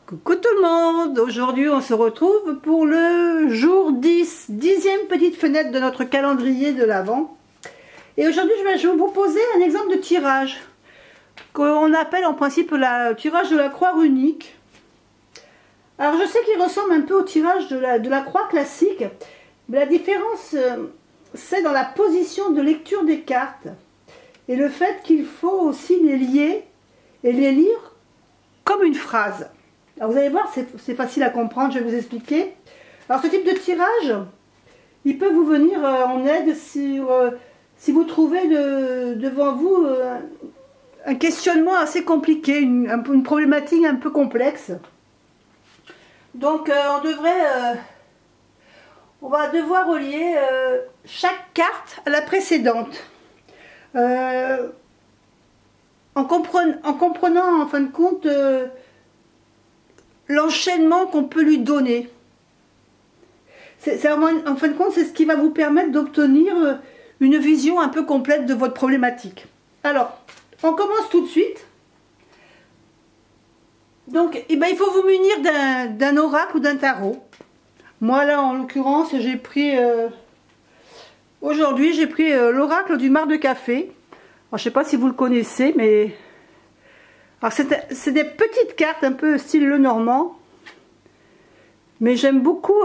Coucou tout le monde, aujourd'hui on se retrouve pour le jour 10, dixième petite fenêtre de notre calendrier de l'Avent. Et aujourd'hui je vais vous proposer un exemple de tirage qu'on appelle en principe le tirage de la croix runique. Alors je sais qu'il ressemble un peu au tirage de la croix classique, mais la différence c'est dans la position de lecture des cartes et le fait qu'il faut aussi les lier et les lire comme une phrase. Alors vous allez voir, c'est facile à comprendre, je vais vous expliquer. Alors ce type de tirage, il peut vous venir en aide si vous trouvez devant vous un questionnement assez compliqué, une problématique un peu complexe. Donc on va devoir relier chaque carte à la précédente. En comprenant en fin de compte l'enchaînement qu'on peut lui donner. En fin de compte, c'est ce qui va vous permettre d'obtenir une vision un peu complète de votre problématique. Alors, on commence tout de suite. Donc, il faut vous munir d'un oracle ou d'un tarot. Moi, là, en l'occurrence, j'ai pris... aujourd'hui, j'ai pris l'oracle du Mar de Café. Alors, je ne sais pas si vous le connaissez, mais... Alors c'est des petites cartes un peu style Lenormand, mais j'aime beaucoup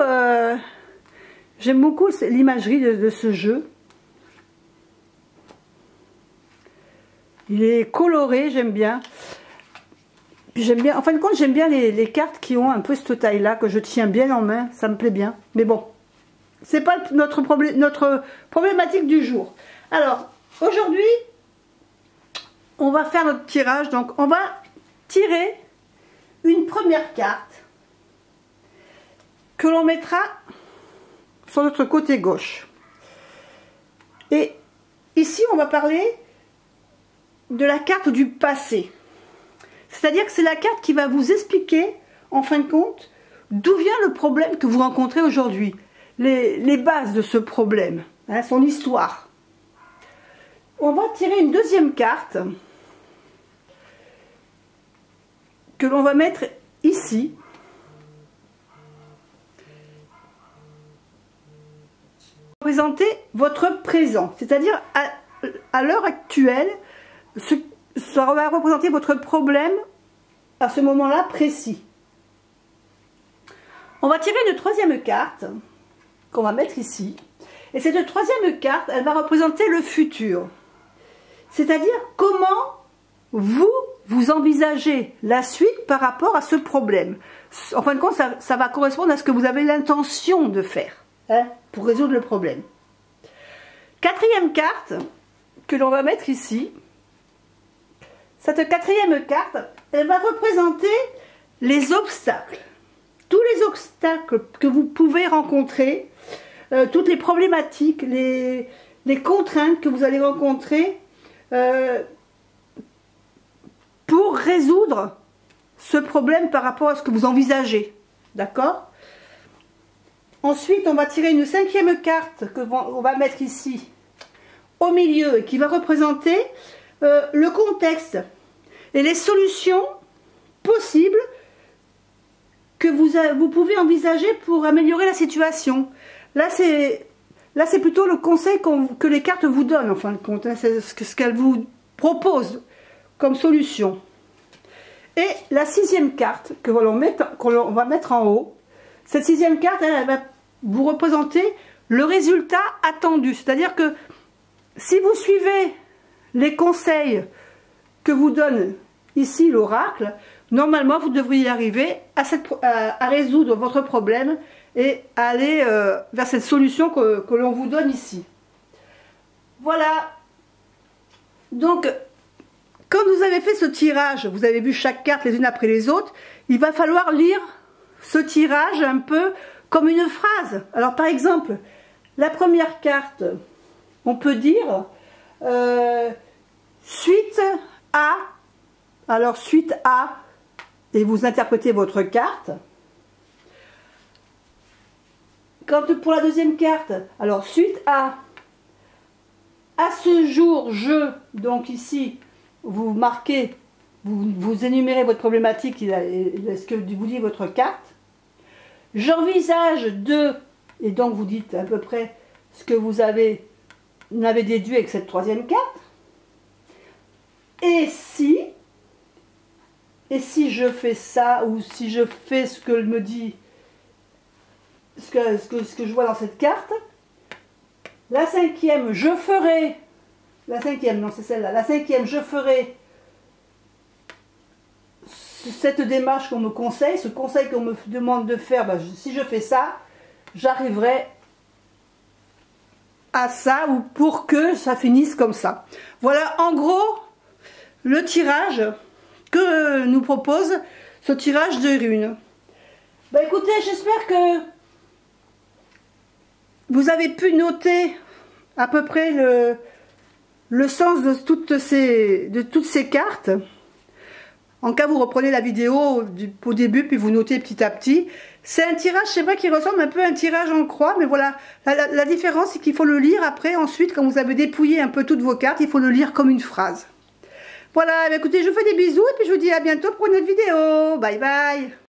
l'imagerie de ce jeu. Il est coloré, j'aime bien. En fin de compte, j'aime bien les cartes qui ont un peu cette taille-là, que je tiens bien en main, ça me plaît bien. Mais bon, c'est pas notre problématique du jour. Alors, aujourd'hui... on va faire notre tirage, donc on va tirer une première carte que l'on mettra sur notre côté gauche. Et ici, on va parler de la carte du passé. C'est-à-dire que c'est la carte qui va vous expliquer, en fin de compte, d'où vient le problème que vous rencontrez aujourd'hui. Les bases de ce problème, hein, son histoire. On va tirer une deuxième carte que l'on va mettre ici. Représenter votre présent, c'est-à-dire à l'heure actuelle, ça va représenter votre problème à ce moment-là précis. On va tirer une troisième carte qu'on va mettre ici. Et cette troisième carte, elle va représenter le futur. C'est-à-dire comment vous envisagez la suite par rapport à ce problème. En fin de compte, ça va correspondre à ce que vous avez l'intention de faire, hein, pour résoudre le problème. Quatrième carte que l'on va mettre ici. Cette quatrième carte, elle va représenter les obstacles. Tous les obstacles que vous pouvez rencontrer, toutes les problématiques, les contraintes que vous allez rencontrer pour résoudre ce problème par rapport à ce que vous envisagez. D'accord? Ensuite, on va tirer une cinquième carte qu'on va mettre ici, au milieu, qui va représenter le contexte et les solutions possibles que vous pouvez envisager pour améliorer la situation. Là, c'est plutôt le conseil que les cartes vous donnent, en fin de compte. Hein, c'est ce qu'elles vous proposent comme solution. Et la sixième carte qu'on va mettre en haut, cette sixième carte, elle va vous représenter le résultat attendu. C'est-à-dire que si vous suivez les conseils que vous donne ici l'oracle, normalement vous devriez arriver à résoudre votre problème et à aller vers cette solution que l'on vous donne ici. Voilà. Donc, quand vous avez fait ce tirage, vous avez vu chaque carte les unes après les autres, il va falloir lire ce tirage un peu comme une phrase. Alors par exemple, la première carte, on peut dire suite à, alors suite à, et vous interprétez votre carte. Quand pour la deuxième carte, alors suite à ce jour, donc ici, vous marquez vous énumérez votre problématique et ce que vous dit votre carte. J'envisage de, et donc vous dites à peu près ce que vous avez déduit avec cette troisième carte. Et si je fais ça, ou si je fais ce que me dit, ce que je vois dans cette carte, la cinquième, je ferai, la cinquième, non c'est celle-là, la cinquième, je ferai cette démarche qu'on me conseille, ce conseil qu'on me demande de faire, ben, si je fais ça, j'arriverai à ça, ou pour que ça finisse comme ça. Voilà en gros le tirage que nous propose ce tirage de runes. Ben écoutez, j'espère que vous avez pu noter à peu près le sens de toutes ces cartes. En cas vous reprenez la vidéo au début puis vous notez petit à petit. C'est un tirage, c'est vrai, qui ressemble un peu à un tirage en croix, mais voilà, la différence c'est qu'il faut le lire après, ensuite quand vous avez dépouillé un peu toutes vos cartes, il faut le lire comme une phrase. Voilà, écoutez, je vous fais des bisous et puis je vous dis à bientôt pour une autre vidéo. Bye bye.